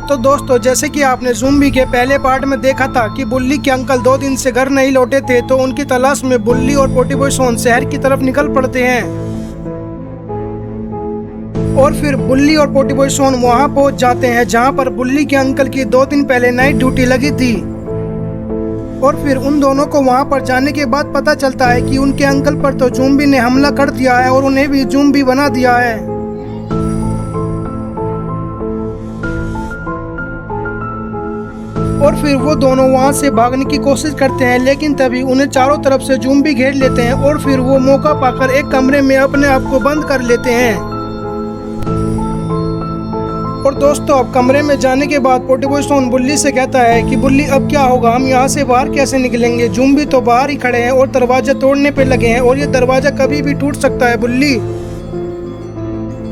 तो दोस्तों, जैसे कि आपने ज़ूम्बी के पहले पार्ट में देखा था कि बुल्ली के अंकल 2 दिन से घर नहीं लौटे थे, तो उनकी तलाश में बुल्ली और पोटी बॉय शॉन शहर की तरफ निकल पड़ते हैं। और फिर बुल्ली और पोटी बॉय शॉन वहां पहुंच जाते हैं जहां पर बुल्ली के अंकल की 2 दिन पहले नाइट ड्यूटी लगी थी। और फिर उन दोनों को वहां पर जाने के बाद पता चलता है कि उनके अंकल पर तो ज़ूम्बी ने हमला कर दिया है और उन्हें भी ज़ूम्बी बना दिया है। और फिर वो दोनों वहां से भागने की कोशिश करते हैं, लेकिन तभी उन्हें चारों तरफ से ज़ूम्बी घेर लेते हैं और फिर वो मौका पाकर एक कमरे में अपने आप को बंद कर लेते हैं। और दोस्तों, अब कमरे में जाने के बाद पोटी बॉय शॉन बुल्ली से कहता है कि बुल्ली अब क्या होगा, हम यहाँ से बाहर कैसे निकलेंगे, ज़ूम्बी तो बाहर ही खड़े हैं और दरवाजा तोड़ने पे लगे हैं और ये दरवाजा कभी भी टूट सकता है बुल्ली।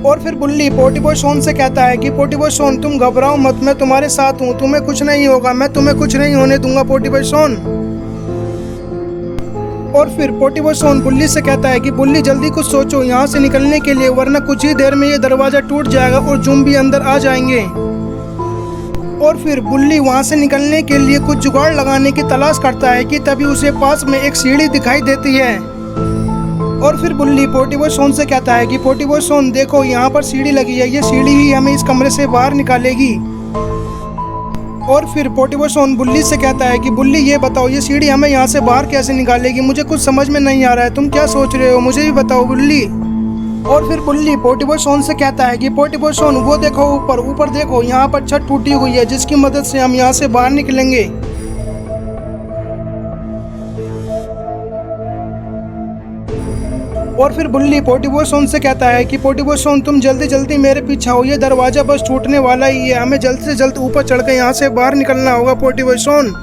और फिर बुल्ली पोटी बॉय शॉन से कहता है कि पोटी बॉय शॉन तुम घबराओ मत, मैं तुम्हारे साथ हूँ, तुम्हें कुछ नहीं होगा, मैं तुम्हें कुछ नहीं होने दूंगा पोटी बॉय शॉन। और फिर पोटी बॉय शॉन बुल्ली से कहता है कि बुल्ली जल्दी कुछ सोचो यहाँ से निकलने के लिए, वरना कुछ ही देर में ये दरवाजा टूट जाएगा और ज़ूम्बी अंदर आ जाएंगे। और फिर बुल्ली वहाँ से निकलने के लिए कुछ जुगाड़ लगाने की तलाश करता है कि तभी उसे पास में एक सीढ़ी दिखाई देती है। और फिर बुल्ली पोटी बॉय शॉन से कहता है कि पोटी बॉय शॉन देखो, यहाँ पर सीढ़ी लगी है, ये सीढ़ी ही हमें इस कमरे से बाहर निकालेगी। और फिर पोटी बॉय शॉन बुल्ली से कहता है कि बुल्ली ये बताओ, ये सीढ़ी हमें यहाँ से बाहर कैसे निकालेगी, मुझे कुछ समझ में नहीं आ रहा है, तुम क्या सोच रहे हो, मुझे भी बताओ बुल्ली। और फिर बुल्ली पोटी बॉय शॉन से कहता है कि पोटी बॉय शॉन वो देखो, ऊपर देखो, यहाँ पर छत टूटी हुई है जिसकी मदद से हम यहाँ से बाहर निकलेंगे। और फिर बुल्ली पोटी बॉय शॉन से कहता है कि पोटी बॉय शॉन तुम जल्दी जल्दी मेरे पीछे आओ, ये दरवाजा बस टूटने वाला ही है, हमें जल्द से जल्द ऊपर चढ़ के यहाँ से बाहर निकलना होगा पोटी बॉय शॉन।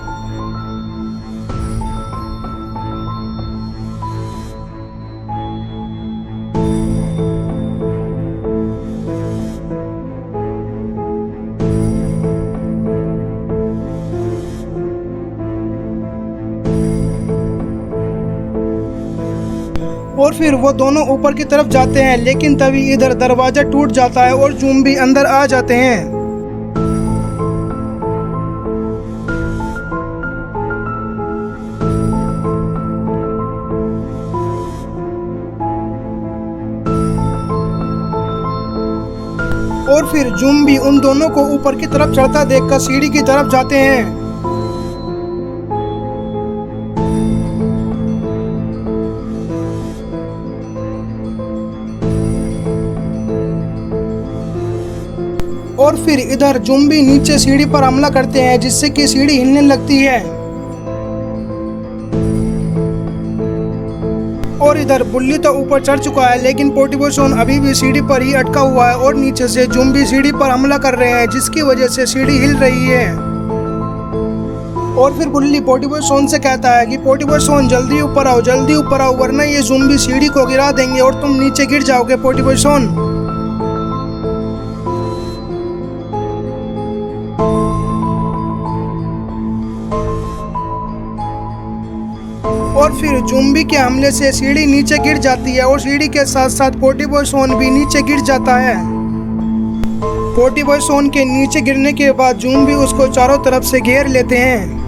और फिर वो दोनों ऊपर की तरफ जाते हैं, लेकिन तभी इधर दरवाजा टूट जाता है और ज़ूम्बी अंदर आ जाते हैं। और फिर ज़ूम्बी उन दोनों को ऊपर की तरफ चढ़ता देखकर सीढ़ी की तरफ जाते हैं। और फिर इधर ज़ूम्बी नीचे सीढ़ी पर हमला करते हैं, जिससे कि सीढ़ी हिलने लगती है। और इधर बुल्ली तो ऊपर चढ़ चुका है, लेकिन पोटी बॉय शॉन अभी भी सीढ़ी पर ही अटका हुआ है और नीचे से ज़ूम्बी सीढ़ी पर हमला कर रहे हैं, जिसकी वजह से सीढ़ी हिल रही है। और फिर बुल्ली पोटी बॉय शॉन से कहता है कि पोटी बॉय शॉन जल्दी ऊपर आओ, वरना ये ज़ूम्बी सीढ़ी को गिरा देंगे और तुम नीचे गिर जाओगे पोटी बॉय शॉन। और फिर ज़ूम्बी के हमले से सीढ़ी नीचे गिर जाती है और सीढ़ी के साथ साथ पोटी बॉय शॉन भी नीचे गिर जाता है। पोटी बॉय शॉन के नीचे गिरने के बाद ज़ूम्बी उसको चारों तरफ से घेर लेते हैं।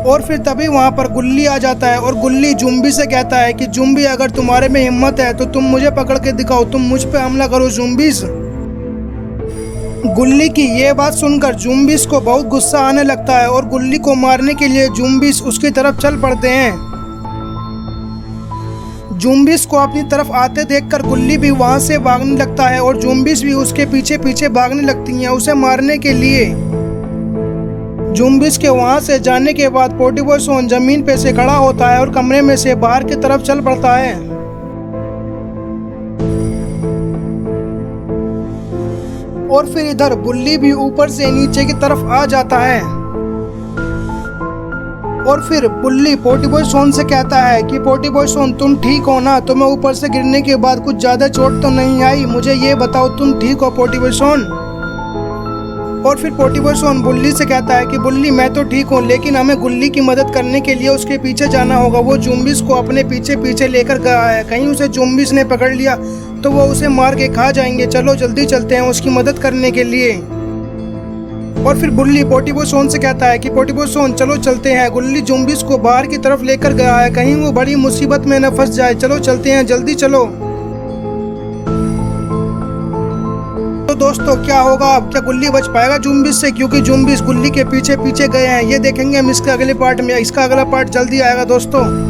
और फिर तभी वहां पर गुल्ली आ जाता है और गुल्ली ज़ूम्बी से कहता है कि ज़ूम्बी अगर तुम्हारे में हिम्मत है तो तुम मुझे पकड़ के दिखाओ, तुम मुझ पे हमला करो ज़ूम्बीज़। गुल्ली की ये बात सुनकर ज़ूम्बीज़ को बहुत गुस्सा आने लगता है और गुल्ली को मारने के लिए ज़ूम्बीज़ उसकी तरफ चल पड़ते हैं। ज़ूम्बीज़ को अपनी तरफ आते देखकर गुल्ली भी वहां से भागने लगता है और ज़ूम्बीज़ भी उसके पीछे पीछे भागने लगती हैं उसे मारने के लिए। ज़ूम्बीज़ के वहां से जाने के बाद पोटी बॉय शॉन जमीन पे से खड़ा होता है और कमरे में से बाहर की तरफ चल पड़ता है। और फिर इधर बुल्ली भी ऊपर से नीचे की तरफ आ जाता है। और फिर बुल्ली पोटी बॉय शॉन से कहता है कि पोटी बॉय शॉन तुम ठीक हो ना, तुम्हें ऊपर से गिरने के बाद कुछ ज्यादा चोट तो नहीं आई, मुझे ये बताओ तुम ठीक हो पोटी बॉय शॉन। और फिर पोटिपोसोन बुल्ली से कहता है कि बुल्ली मैं तो ठीक हूँ, लेकिन हमें गुल्ली की मदद करने के लिए उसके पीछे जाना होगा। वो ज़ॉम्बीज़ को अपने पीछे पीछे लेकर गया है, कहीं उसे ज़ॉम्बीज़ ने पकड़ लिया तो वो उसे मार के खा जाएंगे। चलो जल्दी चलते हैं उसकी मदद करने के लिए। और फिर बुल्ली पोटिपोसोन से कहता है कि पोटिपोसोन चलो चलते हैं, गुल्ली ज़ॉम्बीज़ को बाहर की तरफ लेकर गया है, कहीं वो बड़ी मुसीबत में न फंस जाए। चलो चलते हैं, जल्दी चलो। तो दोस्तों क्या होगा अब, क्या गुल्ली बच पाएगा ज़ॉम्बीज़ से, क्योंकि ज़ॉम्बीज़ गुल्ली के पीछे पीछे गए हैं। ये देखेंगे हम इसके अगले पार्ट में। इसका अगला पार्ट जल्दी आएगा दोस्तों।